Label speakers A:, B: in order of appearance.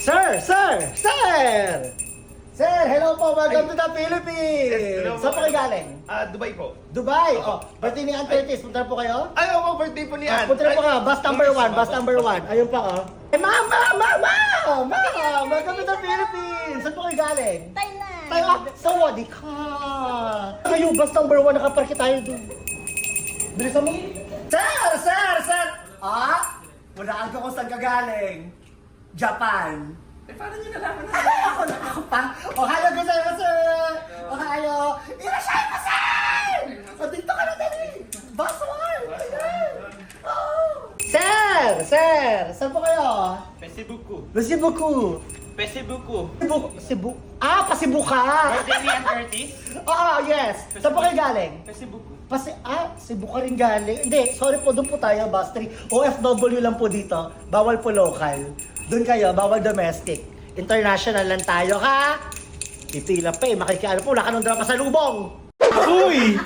A: Sir! Sir, hello po. Welcome to the Philippines.
B: Yes, hello po.
A: Saan po kayo galing?
B: Dubai po.
A: Dubai. Oh, birthday ni Ann Curtis. Punta na po kayo?
B: Ay, oo, birthday po ni Ann.
A: Punta na po kayo. Bus number
B: Yes,
A: 1. Bus number 1. Ayun pa, oh. Eh, mama! Welcome to the Philippines. Saan po kayo galing?
C: Thailand.
A: Tayo, sawadi ka. Kayo, bus number 1. Nakaparki tayo doon. Bilisan mo. Sir! Ah? Wala ka kung saan ka galing. Japan.
B: Eh, paano niyo nalaman na?
A: Ako na ako pa. Ohio gozaimasu! Ohio! Irashaimase! O, dito ka na dali! Bus 1! Ayan! Oh. Sir! Saan po kayo?
B: Pesibuku.
A: Cebu. Cebu. Ah, Pasibu ka!
B: Birthday ni Ann Curtis?
A: Oo, yes. Saan po kayo galing?
B: Pesibuku.
A: Cebu ka rin galing. Hindi, sorry po, doon po tayo, bus 3. OFW lang po dito. Bawal po local. Doon kayo, bawal domestic. International lang tayo, ha? Pipila pa eh, makikiano po, wala ka nung drama sa lubong.
B: Uy!